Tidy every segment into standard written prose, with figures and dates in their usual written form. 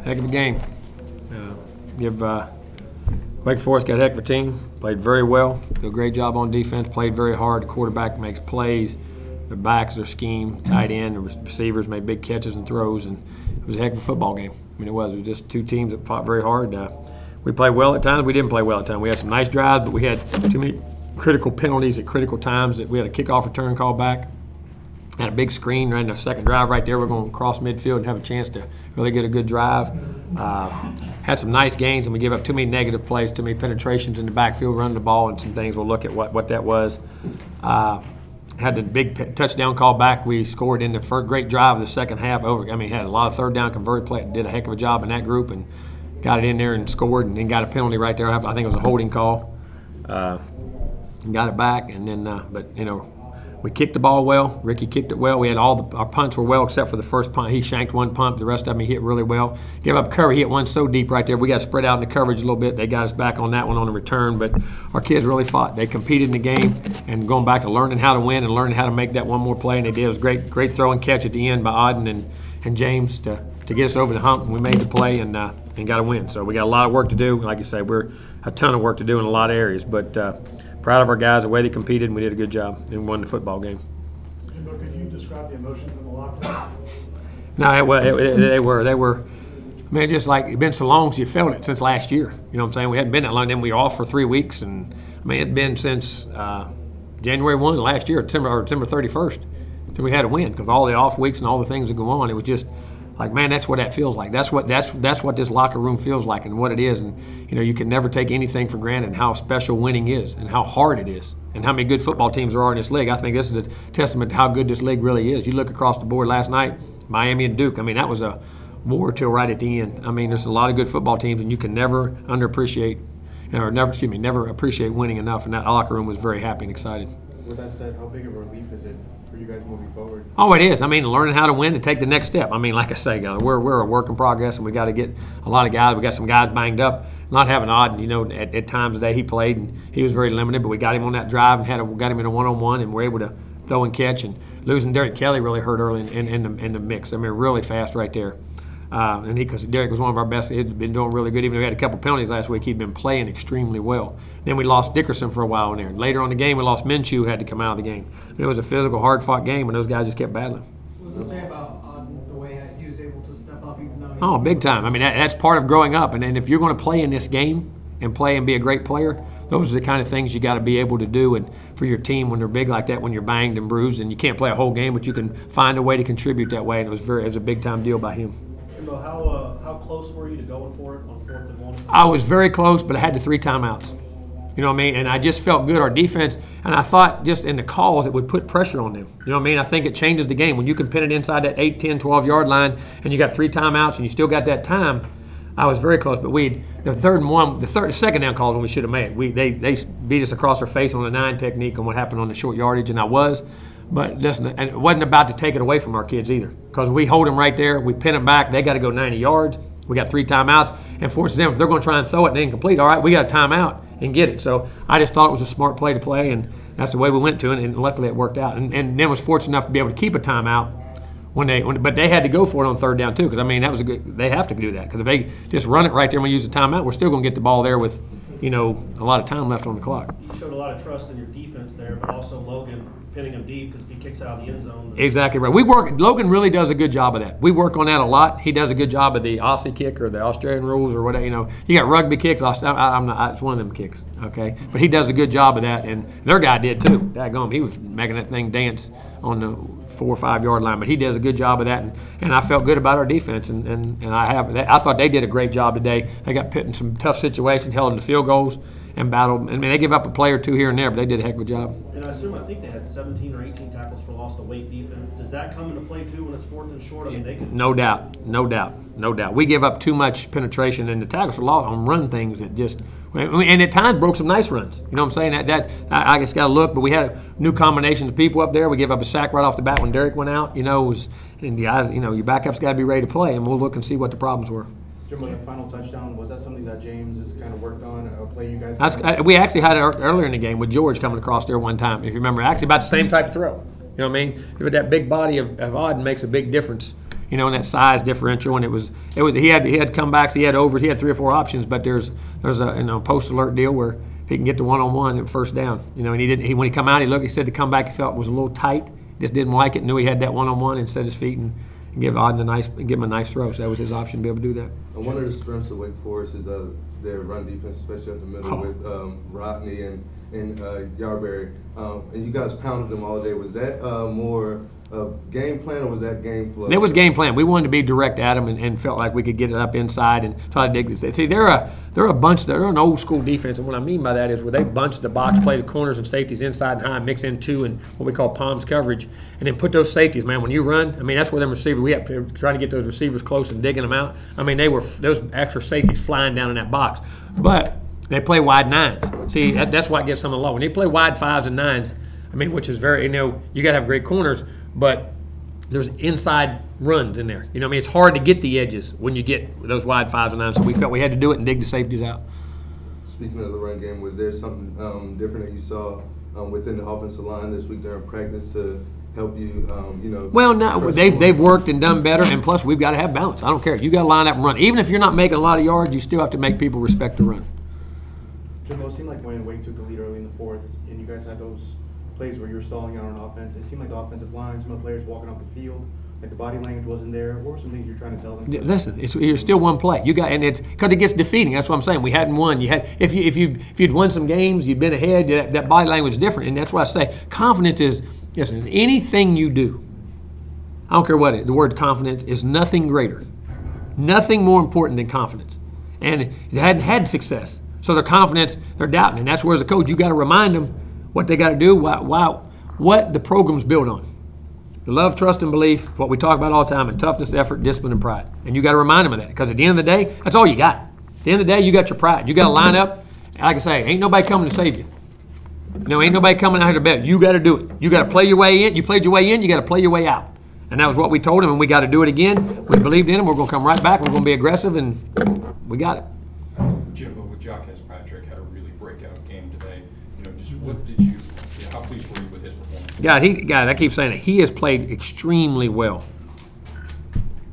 Heck of a game. Wake Forest got a heck of a team. Played very well. Did a great job on defense. Played very hard. The quarterback makes plays. Their backs, their scheme, tight end, the receivers made big catches and throws, and it was a heck of a football game. I mean, it was just two teams that fought very hard. We played well at times. We didn't play well at times. We had some nice drives, but we had too many critical penalties at critical times. That we had a kickoff return call back. Had a big screen right in the second drive right there. We're going to cross midfield and have a chance to really get a good drive. Had some nice gains, and we give up too many negative plays, too many penetrations in the backfield, running the ball, and some things. We'll look at what that was. Had the big touchdown call back. We scored in the first great drive of the second half. Had a lot of third down converted play. Did a heck of a job in that group and got it in there and scored, and then got a penalty right there. I think it was a holding call. And got it back, and then we kicked the ball well. Ricky kicked it well. We had our punts were well except for the first punt. He shanked one punt. The rest of them he hit really well. Gave up cover. He hit one so deep right there. We got to spread out in the coverage a little bit. They got us back on that one on the return. But our kids really fought. They competed in the game and going back to learning how to win and learning how to make that one more play. And they did. It was great throw and catch at the end by Auden and James to get us over the hump. And we made the play and got a win. So we got a lot of work to do. Like you say, we're a ton of work to do in a lot of areas. But proud of our guys, the way they competed, and we did a good job and won the football game. Jimbo, could you describe the emotions in the locker room? No, they were. I mean, just like it's been so long since you felt it since last year. You know what I'm saying? We hadn't been that long. Then we were off for 3 weeks, and I mean, it's been since January 1 last year, December 31st, so we had a win because all the off weeks and all the things that go on. It was just like, man, that's what that feels like. That's what this locker room feels like and what it is. And you can never take anything for granted and how special winning is and how hard it is and how many good football teams there are in this league. I think this is a testament to how good this league really is. You look across the board last night, Miami and Duke. I mean, that was a war till right at the end. I mean, there's a lot of good football teams, and you can never never appreciate winning enough. And that locker room was very happy and excited. With that said, how big of a relief is it for you guys moving forward? Oh, it is. I mean, learning how to win to take the next step. I mean, like I say, we're a work in progress, and we got to get a lot of guys. We got some guys banged up. Not having Auden, at times today he played and he was very limited, but we got him on that drive and got him in a one-on-one, and we're able to throw and catch. And losing Derek Kelly really hurt early in the mix. I mean, really fast right there. And because Derek was one of our best, he'd been doing really good. Even though we had a couple penalties last week, he'd been playing extremely well. Then we lost Dickerson for a while in there. Later on in the game, we lost Minshew, who had to come out of the game. It was a physical, hard-fought game, and those guys just kept battling. What does it say about the way he was able to step up even though Oh, big time. I mean, that's part of growing up. And if you're going to play in this game and play and be a great player, those are the kind of things you got to be able to do. And for your team when they're big like that, when you're banged and bruised, and you can't play a whole game, but you can find a way to contribute that way. And it was a big-time deal by him. Jimbo, how close were you to going for it on 4th and 1? I was very close, but I had the 3 timeouts. You know what I mean? And I just felt good, our defense, and I thought just in the calls it would put pressure on them. You know what I mean? I think it changes the game. When you can pin it inside that 8, 10, 12-yard line and you got 3 timeouts and you still got that time, I was very close. But the second down calls when we should have made. They beat us across our face on the 9 technique and what happened on the short yardage, and I was. But listen, and it wasn't about to take it away from our kids either, because we hold them right there, we pin them back, they got to go 90 yards. We got 3 timeouts, and forces them, if they're going to try and throw it and incomplete, all right, we got a timeout and get it. So I just thought it was a smart play to play, and that's the way we went to it, and luckily it worked out. And then was fortunate enough to be able to keep a timeout but they had to go for it on 3rd down too, because I mean they have to do that, because if they just run it right there and we use the timeout, we're still going to get the ball there with a lot of time left on the clock. You showed a lot of trust in your defense there, but also Logan pinning him deep because if he kicks out of the end zone. Exactly right. Logan really does a good job of that. We work on that a lot. He does a good job of the Aussie kick or the Australian rules or whatever. You got rugby kicks. It's one of them kicks, okay? But he does a good job of that, and their guy did too. Daggone, he was making that thing dance on the 4 or 5 yard line. But he does a good job of that, and I felt good about our defense, and I thought they did a great job today. They got put in some tough situations, held in the field goals, and battled. I mean, they give up a play or 2 here and there, but they did a heck of a job. And I think they had 17 or 18 tackles for loss to weight defense. Does that come into play too when it's 4th and short? I mean, they can. No doubt. We give up too much penetration, and the tackles for loss on run things that just, and at times broke some nice runs. You know what I'm saying? I just got to look. But we had a new combination of people up there. We gave up a sack right off the bat when Derek went out. And the guys, your backup's got to be ready to play, and we'll look and see what the problems were. Jimbo, the final touchdown, was that something that James has kind of worked on, a play you guys? We actually had it earlier in the game with George coming across there one time, if you remember. Actually about the same type of throw. You know what I mean? But that big body of Auden makes a big difference, you know, and that size differential. And it was he had comebacks, he had overs, he had 3 or 4 options. But there's a post alert deal where if he can get the one-on-one at first down, you know, and when he come out, he said the comeback he felt was a little tight, just didn't like it, knew he had that one-on-one and set his feet and give him a nice throw. So that was his option to be able to do that. And one of the strengths of Wake Forest is their run defense, especially up the middle with Rodney and Yarberry. And you guys pounded them all day. Was that more game plan, or was that game flow? It was game plan. We wanted to be direct at them and felt like we could get it up inside and try to dig this. See, they're a bunch. They're an old school defense, and what I mean by that is where they bunch the box, play the corners and safeties inside and high, mix in 2 and what we call palms coverage, and then put those safeties. Man, when you run, I mean that's where them receivers. We have to try to get those receivers close and digging them out. I mean those extra safeties flying down in that box, but they play wide 9s. See, that's why it gets some of the law. When they play wide 5s and 9s, I mean, which is very, you know, you got to have great corners, but there's inside runs in there. You know what I mean? It's hard to get the edges when you get those wide 5s and 9s, so we felt we had to do it and dig the safeties out. Speaking of the run game, was there something different that you saw within the offensive line this week during practice to help you, you know? Well, no, they've worked and done better, and plus we've got to have balance. I don't care. You got to line up and run. Even if you're not making a lot of yards, you still have to make people respect the run. Jimbo, it seemed like when Wake took the lead early in the 4th, and you guys had those plays where you were stalling out on offense, it seemed like the offensive line, some of the players walking off the field, like the body language wasn't there. What were some things you're trying to tell them? Listen, you're still one play. You got, and it's because it gets defeating. That's what I'm saying. We hadn't won. You had, if you'd won some games, you'd been ahead. That body language is different, and that's what I say. Confidence is, listen, anything you do, I don't care what it. The word confidence is nothing greater, nothing more important than confidence. And they hadn't had success. So their confidence, they're doubting, and that's where as a coach you got to remind them what they got to do, what the program's built on. The love, trust, and belief, what we talk about all the time, and toughness, effort, discipline, and pride. And you got to remind them of that, because at the end of the day, that's all you got. At the end of the day, you got your pride. You got to line up. Like I say, ain't nobody coming to save you. You know, ain't nobody coming out here to bet. You got to do it. You got to play your way in. You played your way in. You got to play your way out. And that was what we told them, and we got to do it again. We believed in them. We're going to come right back. We're going to be aggressive, and we got it. Jimbo, with Jacques Patrick had a really breakout game today. You know, just what did you how pleased were you with his performance? God, I keep saying it. He has played extremely well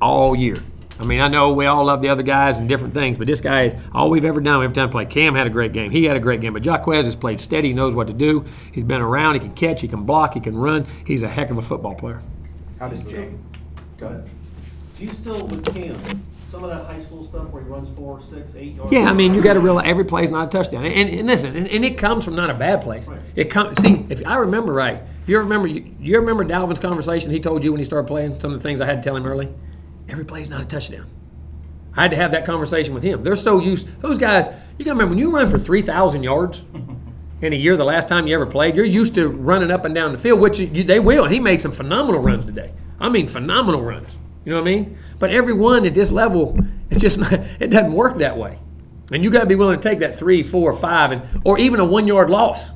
all year. I mean, I know we all love the other guys and different things, but this guy, all we've ever done, played. Cam had a great game. He had a great game. But Jacques has played steady. He knows what to do. He's been around. He can catch. He can block. He can run. He's a heck of a football player. How does James? Go ahead. Do you still, with Cam, some of that high school stuff where he runs 4, 6, 8 yards? Yeah, I mean, you got to realize every play is not a touchdown. And listen, and it comes from not a bad place. Right. It comes. See, if I remember right, if you remember, you remember Dalvin's conversation he told you when he started playing. Some of the things I had to tell him early. Every play is not a touchdown. I had to have that conversation with him. They're so used. Those guys. You got to remember when you run for 3,000 yards in a year, the last time you ever played, you're used to running up and down the field, which they will. And he made some phenomenal runs today. I mean, phenomenal runs. You know what I mean? But every one at this level, it's just not, it doesn't work that way. And you got to be willing to take that 3, 4, 5, or even a 1-yard loss. You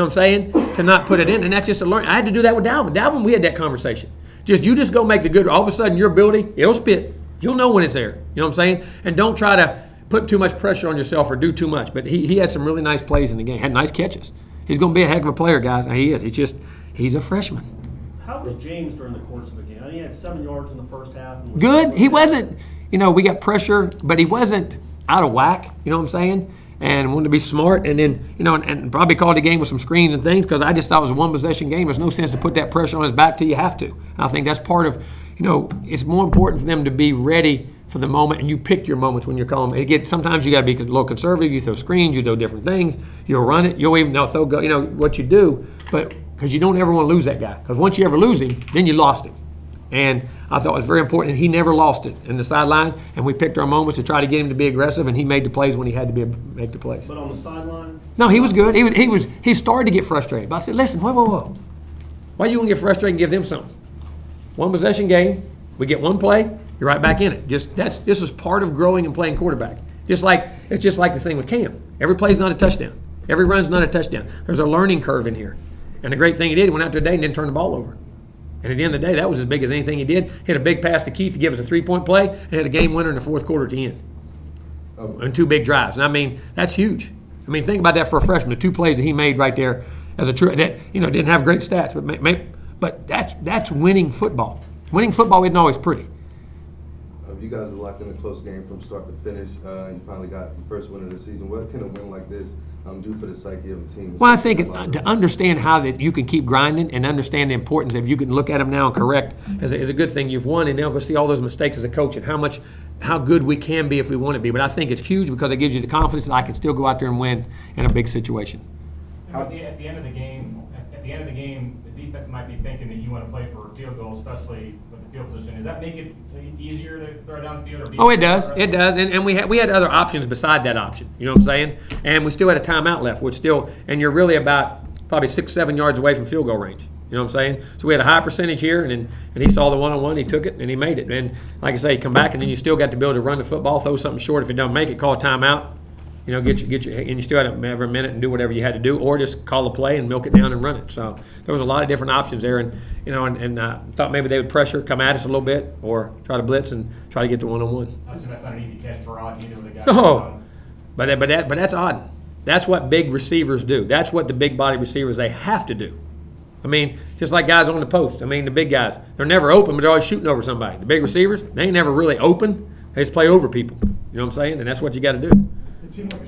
know what I'm saying? To not put it in, and that's just a learn. I had to do that with Dalvin. Dalvin, we had that conversation. You just go make the good. All of a sudden, your ability, it'll spit. You'll know when it's there. You know what I'm saying? And don't try to put too much pressure on yourself or do too much. But he had some really nice plays in the game. Had nice catches. He's going to be a heck of a player, guys. He is. He's a freshman. How was James during the course of the game? I mean, he had 7 yards in the first half. And Good. He wasn't, we got pressure, but he wasn't out of whack, you know what I'm saying? And wanted to be smart, and then, and probably called the game with some screens and things, because I just thought it was a one-possession game. There's no sense to put that pressure on his back till you have to. And I think that's part of, it's more important for them to be ready for the moment, and you pick your moments when you're calling. Sometimes you got to be a little conservative. You throw screens, you do different things. You'll run it. You'll even throw, what you do, but because you don't ever want to lose that guy. Because once you ever lose him, then you lost him. And I thought it was very important, and he never lost it in the sideline. And we picked our moments to try to get him to be aggressive, and he made the plays when he had to make the plays. But on the sideline? No, he was good. He started to get frustrated. But I said, listen, whoa. Why are you going to get frustrated and give them something? One possession game, we get one play, you're right back in it. This is part of growing and playing quarterback. It's just like the thing with Cam. Every play is not a touchdown. Every run's not a touchdown. There's a learning curve in here. And the great thing he did, he went out there today and didn't turn the ball over. And at the end of the day, that was as big as anything he did. Hit a big pass to Keith to give us a 3-point play, and had a game winner in the fourth quarter at the end. And 2 big drives. And I mean, that's huge. I mean, think about that for a freshman. The 2 plays that he made right there as a true that didn't have great stats, but that's winning football. Winning football isn't always pretty. You guys were locked in a close game from start to finish, and you finally got the first win of the season. What can a win like this do for the psyche of the team? Well, I think to understand how that you can keep grinding and understand the importance of you can look at them now and correct is a good thing. You've won, and now go see all those mistakes as a coach and how good we can be if we want to be. But I think it's huge because it gives you the confidence that I can still go out there and win in a big situation. At the end of the game, the defense might be thinking that you want to play for a field goal, especially with the field position. Does that make it easier to throw down the field? Or Oh, it does. It does. And we had other options beside that option. You know what I'm saying? And we still had a timeout left, and you're really about probably 6-7 yards away from field goal range. You know what I'm saying? So we had a high percentage here, and he saw the one-on-one, he took it, and he made it. And like I say, you come back, and then you still got to be able to run the football, throw something short. If it don't make it, call a timeout. You know, get your, and you still had to have a minute and do whatever you had to do, or just call a play and milk it down and run it. So there was a lot of different options there, and thought maybe they would pressure, come at us a little bit, or try to blitz and try to get the one-on-one. I assume that's not an easy catch for Odd either with the guy. Oh, but that's odd. That's what big receivers do. That's what the big body receivers, they have to do. I mean, just like guys on the post. I mean, the big guys, they're never open, but they're always shooting over somebody. The big receivers, they ain't never really open. They just play over people. You know what I'm saying? And that's what you got to do. It seemed like a